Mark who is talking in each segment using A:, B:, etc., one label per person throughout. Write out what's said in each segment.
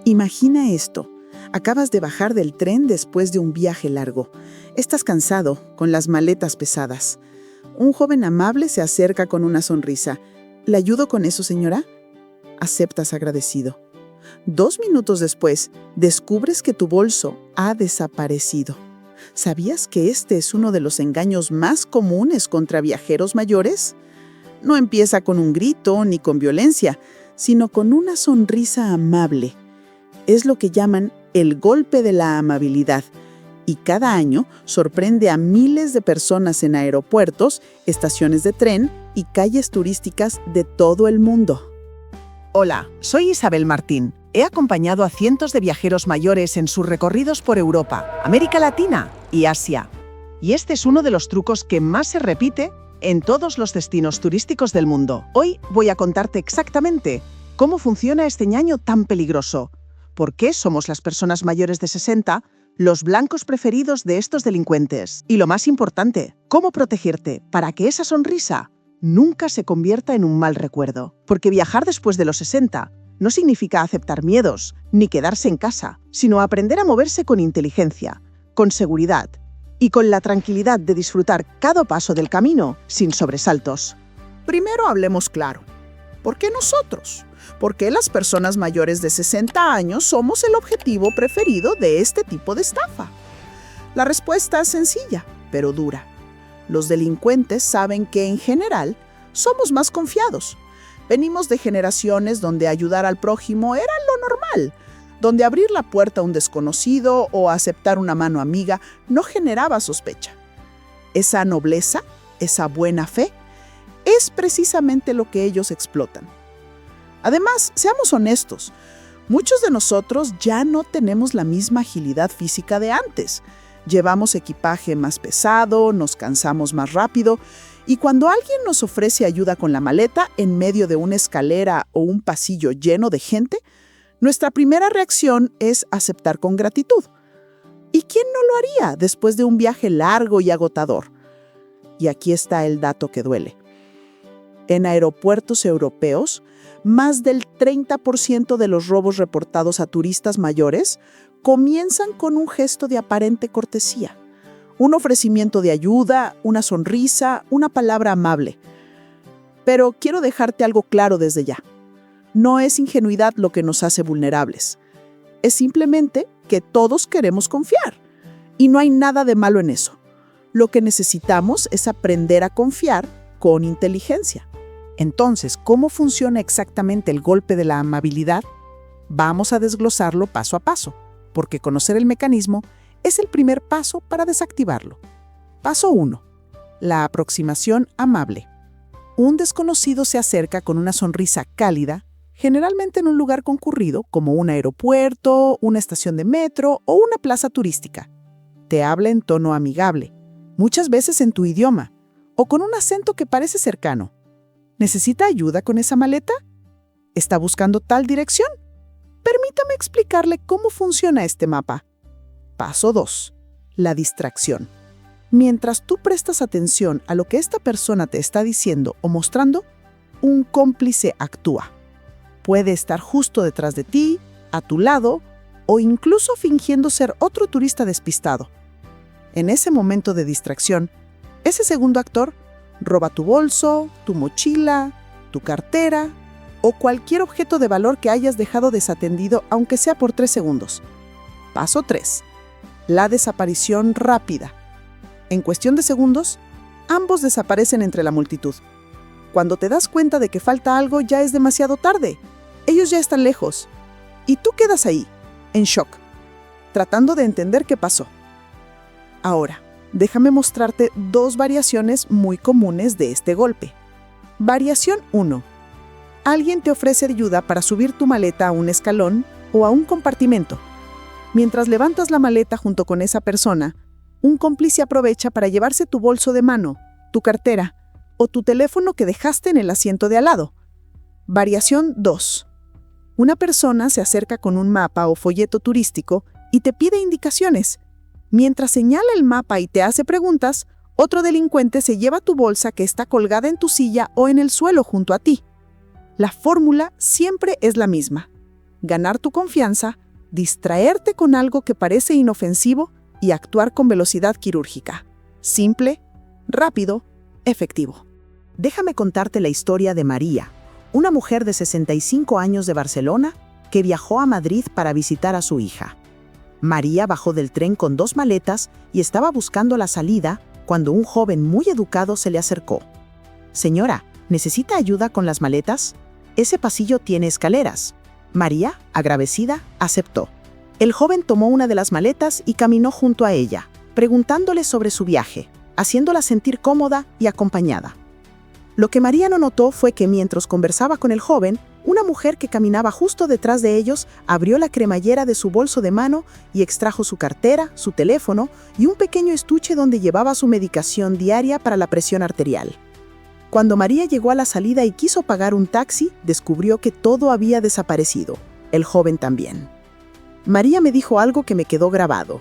A: Imagina esto. Acabas de bajar del tren después de un viaje largo. Estás cansado, con las maletas pesadas. Un joven amable se acerca con una sonrisa. ¿Le ayudo con eso, señora? Aceptas agradecido. 2 minutos después, descubres que tu bolso ha desaparecido. ¿Sabías que este es uno de los engaños más comunes contra viajeros mayores? No empieza con un grito ni con violencia, sino con una sonrisa amable. Es lo que llaman el golpe de la amabilidad, y cada año sorprende a miles de personas en aeropuertos, estaciones de tren y calles turísticas de todo el mundo.
B: Hola, soy Isabel Martín. He acompañado a cientos de viajeros mayores en sus recorridos por Europa, América Latina y Asia. Y este es uno de los trucos que más se repite en todos los destinos turísticos del mundo. Hoy voy a contarte exactamente cómo funciona este ñaño tan peligroso, por qué somos las personas mayores de 60 los blancos preferidos de estos delincuentes. Y lo más importante, cómo protegerte para que esa sonrisa nunca se convierta en un mal recuerdo. Porque viajar después de los 60 no significa aceptar miedos ni quedarse en casa, sino aprender a moverse con inteligencia, con seguridad y con la tranquilidad de disfrutar cada paso del camino sin sobresaltos.
A: Primero hablemos claro. ¿Por qué nosotros? ¿Por qué las personas mayores de 60 años somos el objetivo preferido de este tipo de estafa? La respuesta es sencilla, pero dura. Los delincuentes saben que, en general, somos más confiados. Venimos de generaciones donde ayudar al prójimo era lo normal, donde abrir la puerta a un desconocido o aceptar una mano amiga no generaba sospecha. Esa nobleza, esa buena fe, es precisamente lo que ellos explotan. Además, seamos honestos, muchos de nosotros ya no tenemos la misma agilidad física de antes. Llevamos equipaje más pesado, nos cansamos más rápido, y cuando alguien nos ofrece ayuda con la maleta en medio de una escalera o un pasillo lleno de gente, nuestra primera reacción es aceptar con gratitud. ¿Y quién no lo haría después de un viaje largo y agotador? Y aquí está el dato que duele. En aeropuertos europeos, más del 30% de los robos reportados a turistas mayores comienzan con un gesto de aparente cortesía, un ofrecimiento de ayuda, una sonrisa, una palabra amable. Pero quiero dejarte algo claro desde ya. No es ingenuidad lo que nos hace vulnerables. Es simplemente que todos queremos confiar. Y no hay nada de malo en eso. Lo que necesitamos es aprender a confiar con inteligencia. Entonces, ¿cómo funciona exactamente el golpe de la amabilidad? Vamos a desglosarlo paso a paso, porque conocer el mecanismo es el primer paso para desactivarlo. Paso 1. La aproximación amable. Un desconocido se acerca con una sonrisa cálida, generalmente en un lugar concurrido como un aeropuerto, una estación de metro o una plaza turística. Te habla en tono amigable, muchas veces en tu idioma, o con un acento que parece cercano. ¿Necesita ayuda con esa maleta? ¿Está buscando tal dirección? Permítame explicarle cómo funciona este mapa. Paso 2. La distracción. Mientras tú prestas atención a lo que esta persona te está diciendo o mostrando, un cómplice actúa. Puede estar justo detrás de ti, a tu lado, o incluso fingiendo ser otro turista despistado. En ese momento de distracción, ese segundo actor roba tu bolso, tu mochila, tu cartera o cualquier objeto de valor que hayas dejado desatendido, aunque sea por 3 segundos. Paso 3. La desaparición rápida. En cuestión de segundos, ambos desaparecen entre la multitud. Cuando te das cuenta de que falta algo, ya es demasiado tarde. Ellos ya están lejos. Y tú quedas ahí, en shock, tratando de entender qué pasó. Ahora, déjame mostrarte 2 variaciones muy comunes de este golpe. Variación 1. Alguien te ofrece ayuda para subir tu maleta a un escalón o a un compartimento. Mientras levantas la maleta junto con esa persona, un cómplice aprovecha para llevarse tu bolso de mano, tu cartera o tu teléfono que dejaste en el asiento de al lado. Variación 2. Una persona se acerca con un mapa o folleto turístico y te pide indicaciones. Mientras señala el mapa y te hace preguntas, otro delincuente se lleva tu bolsa que está colgada en tu silla o en el suelo junto a ti. La fórmula siempre es la misma. ganar tu confianza, distraerte con algo que parece inofensivo y actuar con velocidad quirúrgica. Simple, rápido, efectivo. Déjame contarte la historia de María, una mujer de 65 años de Barcelona que viajó a Madrid para visitar a su hija. María bajó del tren con 2 maletas y estaba buscando la salida cuando un joven muy educado se le acercó. «Señora, ¿necesita ayuda con las maletas? Ese pasillo tiene escaleras». María, agradecida, aceptó. El joven tomó una de las maletas y caminó junto a ella, preguntándole sobre su viaje, haciéndola sentir cómoda y acompañada. Lo que María no notó fue que mientras conversaba con el joven, una mujer que caminaba justo detrás de ellos abrió la cremallera de su bolso de mano y extrajo su cartera, su teléfono y un pequeño estuche donde llevaba su medicación diaria para la presión arterial. Cuando María llegó a la salida y quiso pagar un taxi, descubrió que todo había desaparecido, el joven también. María me dijo algo que me quedó grabado.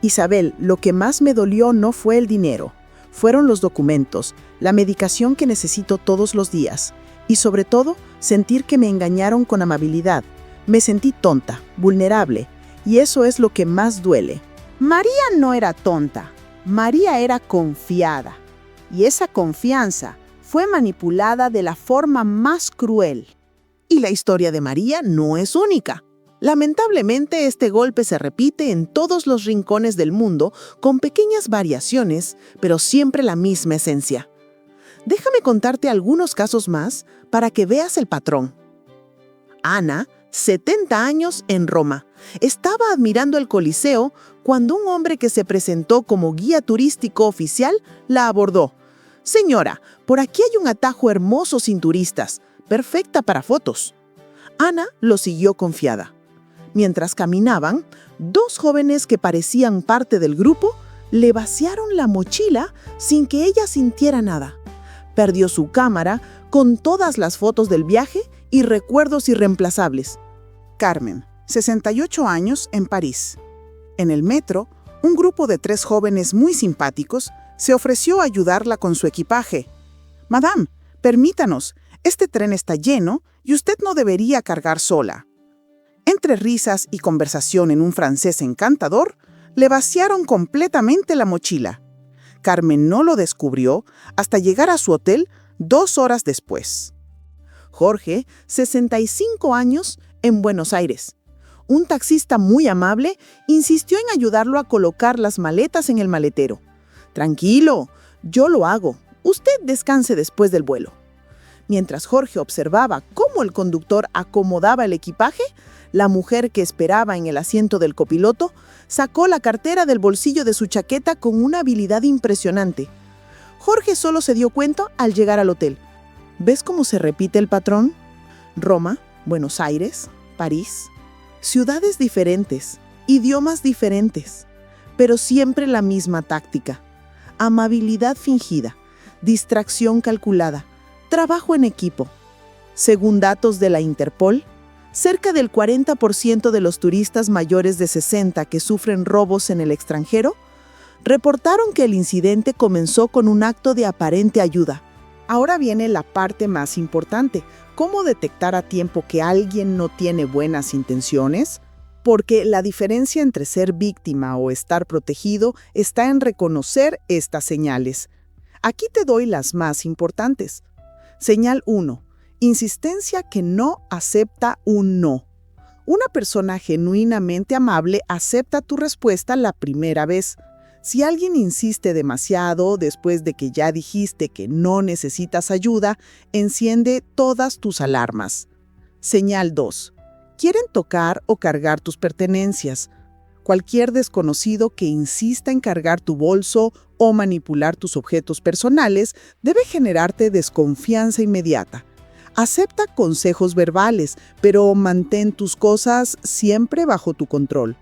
A: «Isabel, lo que más me dolió no fue el dinero, fueron los documentos, la medicación que necesito todos los días, y sobre todo, sentir que me engañaron con amabilidad. Me sentí tonta, vulnerable, y eso es lo que más duele». María no era tonta, María era confiada, y esa confianza fue manipulada de la forma más cruel. Y la historia de María no es única. Lamentablemente, este golpe se repite en todos los rincones del mundo con pequeñas variaciones, pero siempre la misma esencia. Déjame contarte algunos casos más para que veas el patrón. Ana, 70 años, en Roma, estaba admirando el Coliseo cuando un hombre que se presentó como guía turístico oficial la abordó. «Señora, por aquí hay un atajo hermoso sin turistas, perfecta para fotos». Ana lo siguió confiada. Mientras caminaban, 2 jóvenes que parecían parte del grupo le vaciaron la mochila sin que ella sintiera nada. Perdió su cámara con todas las fotos del viaje y recuerdos irreemplazables. Carmen, 68 años, en París. En el metro, un grupo de 3 jóvenes muy simpáticos se ofreció a ayudarla con su equipaje. «Madame, permítanos, este tren está lleno y usted no debería cargar sola». Entre risas y conversación en un francés encantador, le vaciaron completamente la mochila. Carmen no lo descubrió hasta llegar a su hotel 2 horas después. Jorge, 65 años, en Buenos Aires. Un taxista muy amable insistió en ayudarlo a colocar las maletas en el maletero. «Tranquilo, yo lo hago. Usted descanse después del vuelo». Mientras Jorge observaba cómo el conductor acomodaba el equipaje, la mujer que esperaba en el asiento del copiloto sacó la cartera del bolsillo de su chaqueta con una habilidad impresionante. Jorge solo se dio cuenta al llegar al hotel. ¿Ves cómo se repite el patrón? Roma, Buenos Aires, París. Ciudades diferentes, idiomas diferentes, pero siempre la misma táctica. Amabilidad fingida, distracción calculada, trabajo en equipo. Según datos de la Interpol, cerca del 40% de los turistas mayores de 60 que sufren robos en el extranjero reportaron que el incidente comenzó con un acto de aparente ayuda. Ahora viene la parte más importante: ¿cómo detectar a tiempo que alguien no tiene buenas intenciones? Porque la diferencia entre ser víctima o estar protegido está en reconocer estas señales. Aquí te doy las más importantes. Señal 1. Insistencia que no acepta un no. Una persona genuinamente amable acepta tu respuesta la primera vez. Si alguien insiste demasiado después de que ya dijiste que no necesitas ayuda, enciende todas tus alarmas. Señal 2. Quieren tocar o cargar tus pertenencias. Cualquier desconocido que insista en cargar tu bolso o manipular tus objetos personales debe generarte desconfianza inmediata. Acepta consejos verbales, pero mantén tus cosas siempre bajo tu control.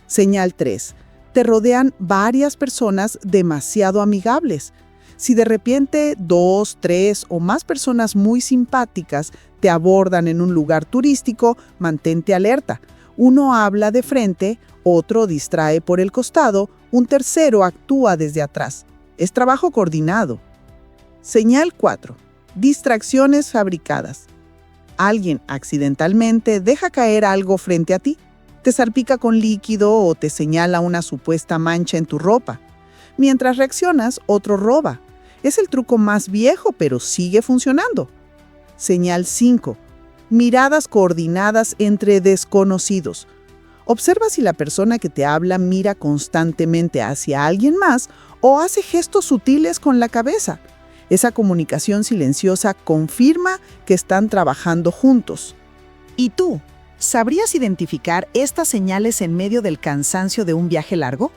A: Señal 3. Te rodean varias personas demasiado amigables. Si de repente 2, 3 o más personas muy simpáticas te abordan en un lugar turístico, mantente alerta. Uno habla de frente, otro distrae por el costado, un tercero actúa desde atrás. Es trabajo coordinado. Señal 4. Distracciones fabricadas. Alguien accidentalmente deja caer algo frente a ti, te salpica con líquido o te señala una supuesta mancha en tu ropa. Mientras reaccionas, otro roba. Es el truco más viejo, pero sigue funcionando. Señal 5. Miradas coordinadas entre desconocidos. Observa si la persona que te habla mira constantemente hacia alguien más o hace gestos sutiles con la cabeza. Esa comunicación silenciosa confirma que están trabajando juntos.
B: ¿Y tú? ¿Sabrías identificar estas señales en medio del cansancio de un viaje largo?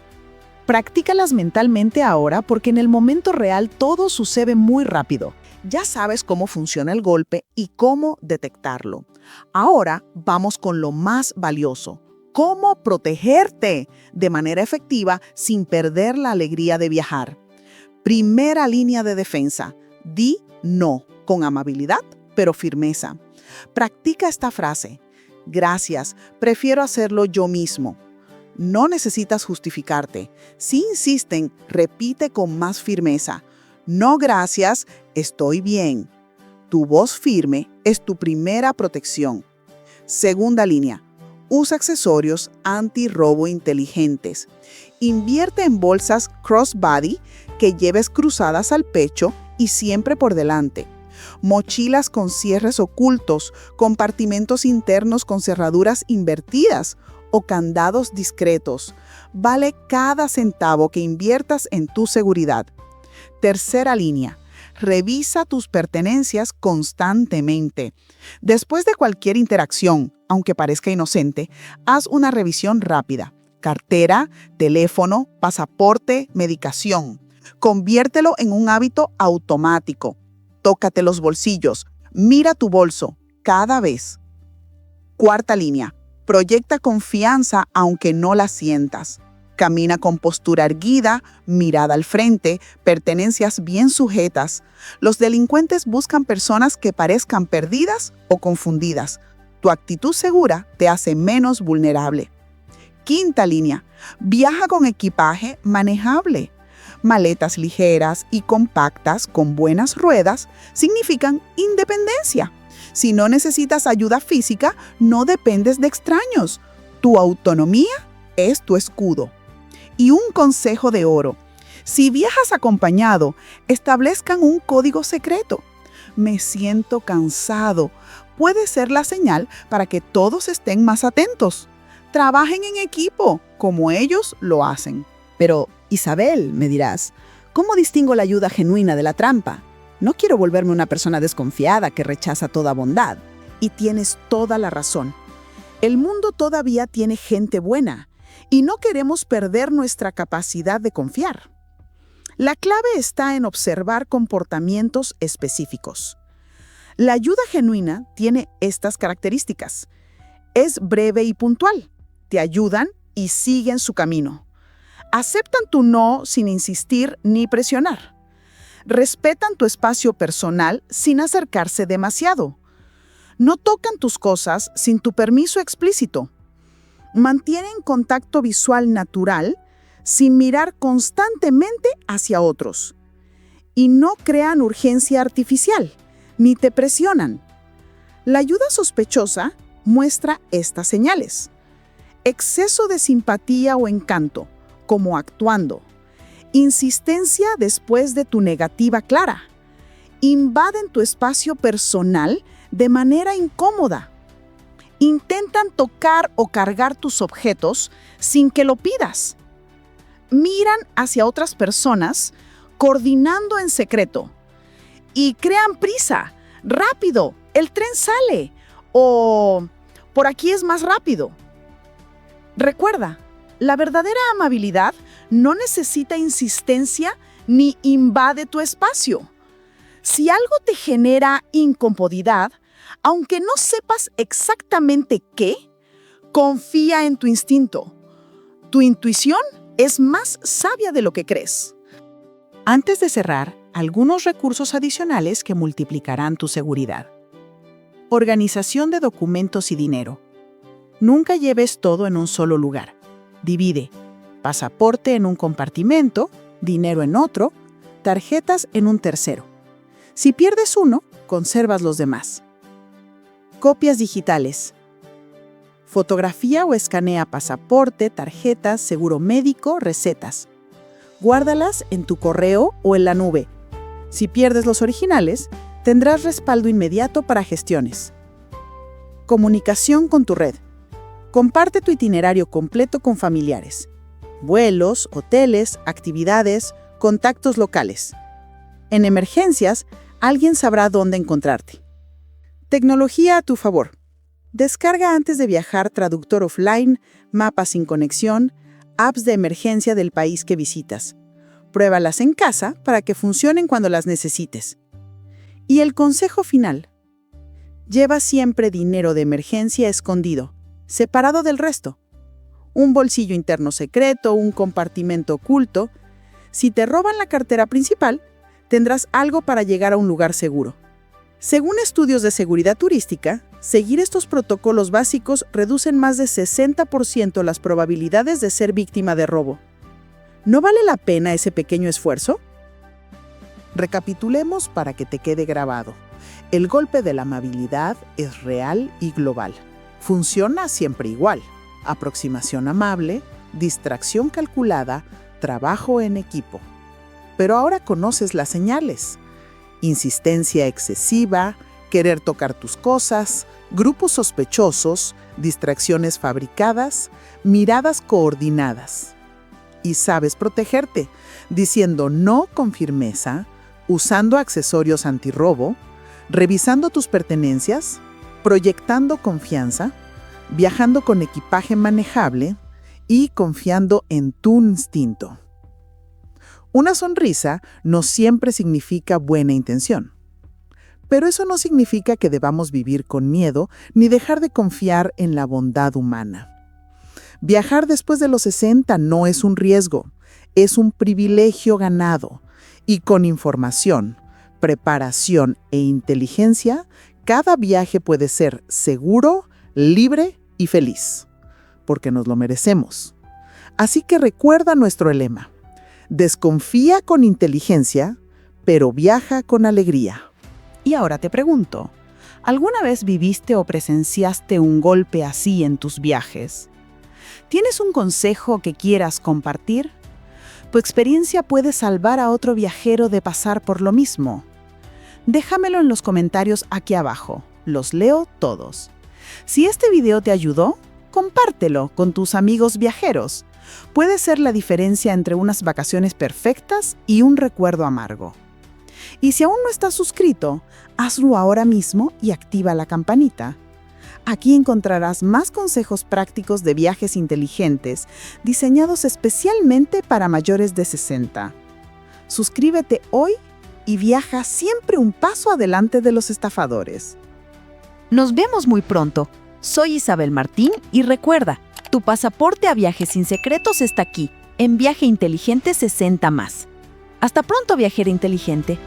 B: Practícalas mentalmente ahora porque en el momento real todo sucede muy rápido.
A: Ya sabes cómo funciona el golpe y cómo detectarlo. Ahora vamos con lo más valioso. ¿Cómo protegerte de manera efectiva sin perder la alegría de viajar? Primera línea de defensa. Di no, con amabilidad, pero firmeza. Practica esta frase. Gracias, prefiero hacerlo yo mismo. No necesitas justificarte. Si insisten, repite con más firmeza. No, gracias, estoy bien. Tu voz firme es tu primera protección. Segunda línea. Usa accesorios antirrobo inteligentes. Invierte en bolsas crossbody que lleves cruzadas al pecho y siempre por delante. Mochilas con cierres ocultos, compartimentos internos con cerraduras invertidas o candados discretos. Vale cada centavo que inviertas en tu seguridad. Tercera línea. Revisa tus pertenencias constantemente. Después de cualquier interacción, aunque parezca inocente, haz una revisión rápida. Cartera, teléfono, pasaporte, medicación. Conviértelo en un hábito automático. Tócate los bolsillos. Mira tu bolso cada vez. Cuarta línea. Proyecta confianza aunque no la sientas. Camina con postura erguida, mirada al frente, pertenencias bien sujetas. Los delincuentes buscan personas que parezcan perdidas o confundidas. Tu actitud segura te hace menos vulnerable. Quinta línea. Viaja con equipaje manejable. Maletas ligeras y compactas con buenas ruedas significan independencia. Si no necesitas ayuda física, no dependes de extraños. Tu autonomía es tu escudo. Y un consejo de oro. Si viajas acompañado, establezcan un código secreto. Me siento cansado. Puede ser la señal para que todos estén más atentos. Trabajen en equipo, como ellos lo hacen.
B: Pero, Isabel, me dirás, ¿cómo distingo la ayuda genuina de la trampa? No quiero volverme una persona desconfiada que rechaza toda bondad.
A: Y tienes toda la razón. El mundo todavía tiene gente buena y no queremos perder nuestra capacidad de confiar. La clave está en observar comportamientos específicos. La ayuda genuina tiene estas características. Es breve y puntual. Te ayudan y siguen su camino. Aceptan tu no sin insistir ni presionar. Respetan tu espacio personal sin acercarse demasiado. No tocan tus cosas sin tu permiso explícito. Mantienen contacto visual natural sin mirar constantemente hacia otros. Y no crean urgencia artificial, ni te presionan. La ayuda sospechosa muestra estas señales. Exceso de simpatía o encanto, como actuando. Insistencia después de tu negativa clara. Invaden tu espacio personal de manera incómoda. Intentan tocar o cargar tus objetos sin que lo pidas. Miran hacia otras personas, coordinando en secreto. Y crean prisa. ¡Rápido! ¡El tren sale! O por aquí es más rápido. Recuerda, la verdadera amabilidad no necesita insistencia ni invade tu espacio. Si algo te genera incomodidad, aunque no sepas exactamente qué, confía en tu instinto. Tu intuición es más sabia de lo que crees.
B: Antes de cerrar, algunos recursos adicionales que multiplicarán tu seguridad. Organización de documentos y dinero. Nunca lleves todo en un solo lugar. Divide. Pasaporte en un compartimento, dinero en otro, tarjetas en un tercero. Si pierdes uno, conservas los demás.
A: Copias digitales. Fotografía o escanea pasaporte, tarjetas, seguro médico, recetas. Guárdalas en tu correo o en la nube. Si pierdes los originales, tendrás respaldo inmediato para gestiones. Comunicación con tu red. Comparte tu itinerario completo con familiares. Vuelos, hoteles, actividades, contactos locales. En emergencias, alguien sabrá dónde encontrarte. Tecnología a tu favor. Descarga antes de viajar traductor offline, mapas sin conexión, apps de emergencia del país que visitas. Pruébalas en casa para que funcionen cuando las necesites. Y el consejo final. Lleva siempre dinero de emergencia escondido, separado del resto. Un bolsillo interno secreto, un compartimento oculto. Si te roban la cartera principal, tendrás algo para llegar a un lugar seguro. Según estudios de seguridad turística, seguir estos protocolos básicos reducen más de 60% las probabilidades de ser víctima de robo. ¿No vale la pena ese pequeño esfuerzo?
B: Recapitulemos para que te quede grabado. El golpe de la amabilidad es real y global. Funciona siempre igual. Aproximación amable, distracción calculada, trabajo en equipo. Pero ahora conoces las señales. Insistencia excesiva, querer tocar tus cosas, grupos sospechosos, distracciones fabricadas, miradas coordinadas. Y sabes protegerte, diciendo no con firmeza, usando accesorios antirrobo, revisando tus pertenencias, proyectando confianza, viajando con equipaje manejable y confiando en tu instinto. Una sonrisa no siempre significa buena intención. Pero eso no significa que debamos vivir con miedo ni dejar de confiar en la bondad humana. Viajar después de los 60 no es un riesgo, es un privilegio ganado. Y con información, preparación e inteligencia, cada viaje puede ser seguro, libre y feliz, porque nos lo merecemos. Así que recuerda nuestro lema. Desconfía con inteligencia, pero viaja con alegría.
A: Y ahora te pregunto, ¿alguna vez viviste o presenciaste un golpe así en tus viajes? ¿Tienes un consejo que quieras compartir? Tu experiencia puede salvar a otro viajero de pasar por lo mismo. Déjamelo en los comentarios aquí abajo, los leo todos. Si este video te ayudó, compártelo con tus amigos viajeros. Puede ser la diferencia entre unas vacaciones perfectas y un recuerdo amargo. Y si aún no estás suscrito, hazlo ahora mismo y activa la campanita. Aquí encontrarás más consejos prácticos de viajes inteligentes, diseñados especialmente para mayores de 60. Suscríbete hoy y viaja siempre un paso adelante de los estafadores.
C: Nos vemos muy pronto. Soy Isabel Martín y recuerda, tu pasaporte a viajes sin secretos está aquí, en Viaje Inteligente 60+. Hasta pronto, viajera inteligente.